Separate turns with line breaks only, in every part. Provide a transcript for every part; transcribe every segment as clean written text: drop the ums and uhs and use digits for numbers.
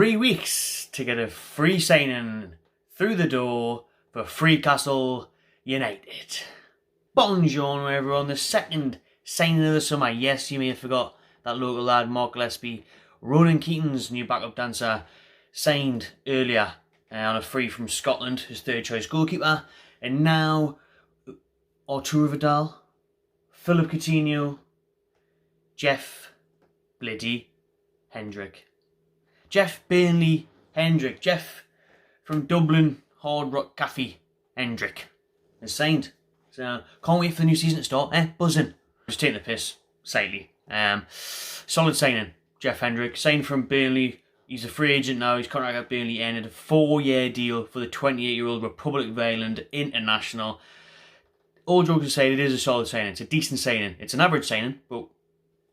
3 weeks to get a free signing through the door for Newcastle United. Bonjour everyone, the second signing of the summer. Yes, you may have forgot that local lad Mark Gillespie, Ronan Keating's new backup dancer, signed earlier on a free from Scotland, his third choice goalkeeper. And now Arturo Vidal, Philip Coutinho, Jeff Bloody Hendrick. Jeff Burnley Hendrick. Jeff from Dublin Hard Rock Cafe Hendrick is signed. So can't wait for the new season to start. Buzzing. Just taking the piss slightly. Solid signing. Jeff Hendrick signed from Burnley. He's a free agent now. His contract at Burnley ended. A 4-year deal for the 28-year-old Republic of Ireland international. All jokes aside, it is a solid signing. It's a decent signing. It's an average signing, but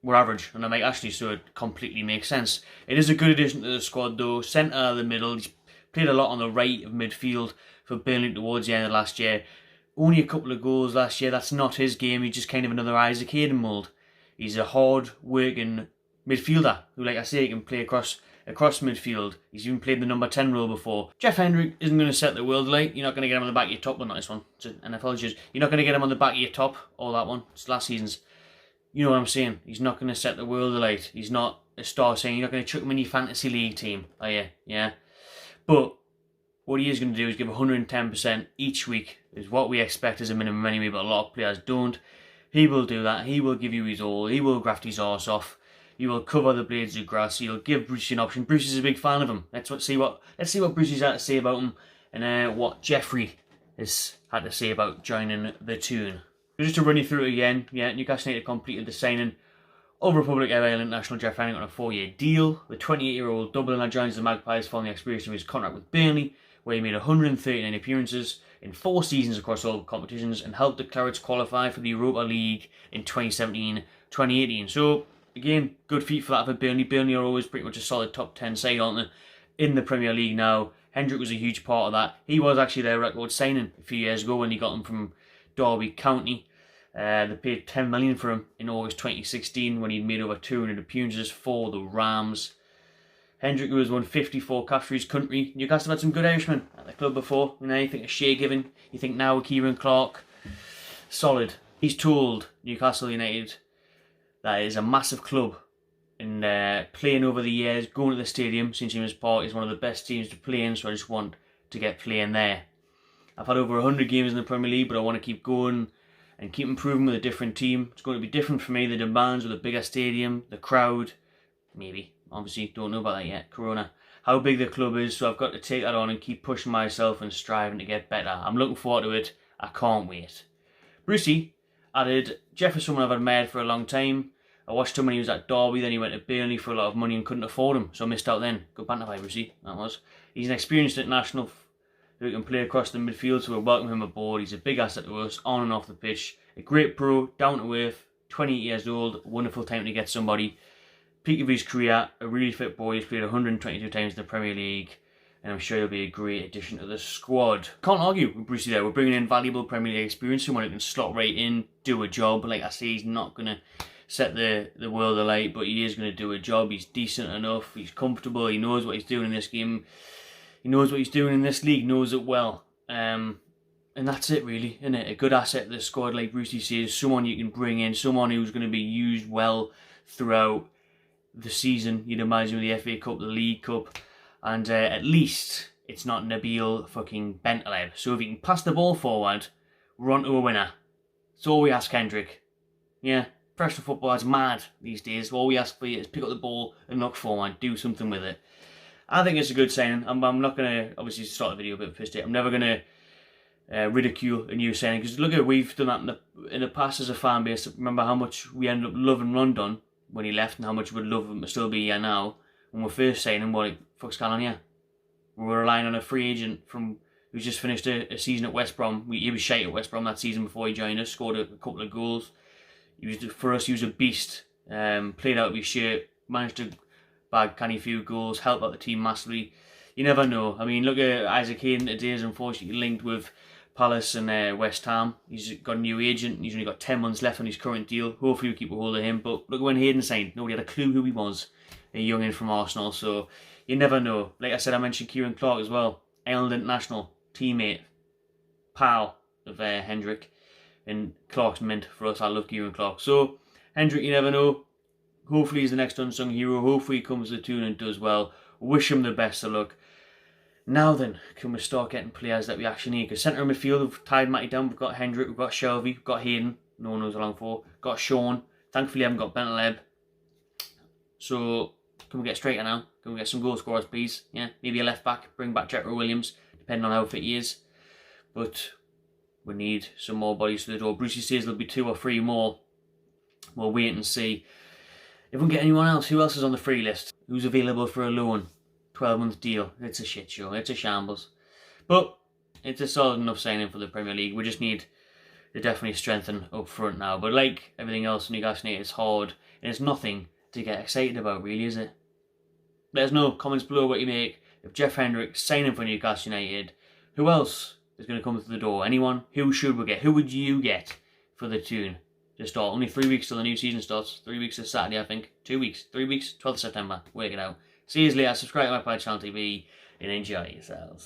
we're average, and I might actually, so it completely makes sense. It is a good addition to the squad though. Centre of the middle. He's played a lot on the right of midfield for Burnley towards the end of last year. Only a couple of goals last year. That's not his game. He's just kind of another Isaac Hayden mould. He's a hard-working midfielder who, like I say, can play across midfield. He's even played the number 10 role before. Jeff Hendrick isn't going to set the world alight. You're not going to get him on the back of your top. Well, not this one. It's an NFL judge. You're not going to get him on the back of your top. Or that one. It's last season's. You know what I'm saying? He's not going to set the world alight. He's not a star saying you're not going to chuck him in your fantasy league team, are you? Yeah. But what he is going to do is give 110% each week, is what we expect as a minimum anyway, but a lot of players don't. He will do that. He will give you his all. He will graft his arse off. He will cover the blades of grass. He'll give Bruce an option. Bruce is a big fan of him. Let's see what Bruce has had to say about him, and what Jeffrey has had to say about joining the tune. Just to run you through it again, Newcastle United completed the signing of Republic of Ireland national Jeff Hendrick on a 4-year deal. The 28-year-old Dubliner joins the Magpies following the expiration of his contract with Burnley, where he made 139 appearances in 4 seasons across all competitions and helped the Clarets qualify for the Europa League in 2017-2018. So, again, good feat for that for Burnley. Burnley are always pretty much a solid top 10 side, aren't they, in the Premier League now. Hendrick was a huge part of that. He was actually their record signing a few years ago when he got him from Derby County. They paid $10 million for him in August 2016 when he'd made over 200 appearances for the Rams. Hendrick was won 54 caps for his country. Newcastle had some good Irishmen at the club before. You think of Shea Given, you think now of Kieran Clark. Solid. He's told Newcastle United that it is a massive club, and playing over the years, going to the stadium, St James's Park is one of the best teams to play in, so I just want to get playing there. I've had over 100 games in the Premier League, but I want to keep going and keep improving with a different team. It's going to be different for me. The demands with a bigger stadium, the crowd, maybe. Obviously, don't know about that yet. Corona. How big the club is, so I've got to take that on and keep pushing myself and striving to get better. I'm looking forward to it. I can't wait. Brucey added, Jeff is someone I've admired for a long time. I watched him when he was at Derby, then he went to Burnley for a lot of money and couldn't afford him, so I missed out then. Good banter by Brucey, that was. He's an experienced international who can play across the midfield, so we'll welcome him aboard. He's a big asset to us, on and off the pitch. A great pro, down to earth, 28 years old, wonderful time to get somebody. Peak of his career, a really fit boy. He's played 122 times in the Premier League, and I'm sure he'll be a great addition to the squad. Can't argue with Brucey there. We're bringing in valuable Premier League experience, someone who can slot right in, do a job. Like I say, he's not going to set the world alight, but he is going to do a job. He's decent enough, he's comfortable, he knows what he's doing in this game. He knows what he's doing in this league, knows it well. And that's it really, isn't it? A good asset to the squad, like Brucey says, someone you can bring in, someone who's going to be used well throughout the season, you'd imagine, with the FA Cup, the League Cup, and at least it's not Nabil fucking Bentaleb. So if you can pass the ball forward, we're on to a winner. That's all we ask, Hendrick. Yeah, professional football is mad these days. All we ask for you is pick up the ball and knock forward, do something with it. I think it's a good signing. I'm not going to, obviously, start the video a bit pissed. I'm never going to ridicule a new signing, because look at, we've done that in the past as a fan base. Remember how much we ended up loving Rondon when he left, and how much we'd love him to still be here now. When we're first signing, what the fuck's going on here? We were relying on a free agent who's just finished a season at West Brom. He was shite at West Brom that season before he joined us, scored a couple of goals. For us, he was a beast. Played out of his shirt, managed to bag canny few goals, help out the team massively. You never know. I mean, look at Isaac Hayden today, is unfortunately linked with Palace and West Ham. He's got a new agent. He's only got 10 months left on his current deal. Hopefully we keep a hold of him. But look at when Hayden signed. Nobody had a clue who he was. A youngin from Arsenal. So you never know. Like I said, I mentioned Kieran Clark as well. Ireland international, teammate, pal of Hendrick. And Clark's mint for us. I love Kieran Clark. So, Hendrick, you never know. Hopefully he's the next unsung hero. Hopefully he comes to the tour and does well. Wish him the best of luck. Now then, can we start getting players that we actually need? Because centre midfield, we've tied Matty down. We've got Hendrick, we've got Shelby, we've got Hayden. No one knows how long for. Got Sean. Thankfully I haven't got Bentaleb. So, can we get straighter now? Can we get some goal scorers, please? Yeah, maybe a left back. Bring back Jethro Williams, depending on how fit he is. But we need some more bodies to the door. Brucey says there'll be 2 or 3 more. We'll wait and see. If we can get anyone else, who else is on the free list? Who's available for a loan? 12-month deal. It's a shit show. It's a shambles. But it's a solid enough signing for the Premier League. We just need to definitely strengthen up front now. But like everything else in Newcastle United, it's hard. And it's nothing to get excited about, really, is it? Let us know, comments below what you make of Jeff Hendrick signing for Newcastle United. Who else is going to come through the door? Anyone? Who should we get? Who would you get for the tune to start? Only 3 weeks till the new season starts. 3 weeks this Saturday, I think. 2 weeks. 3 weeks. 12th of September. Work it out. See you later. Subscribe to my channel TV and enjoy yourselves.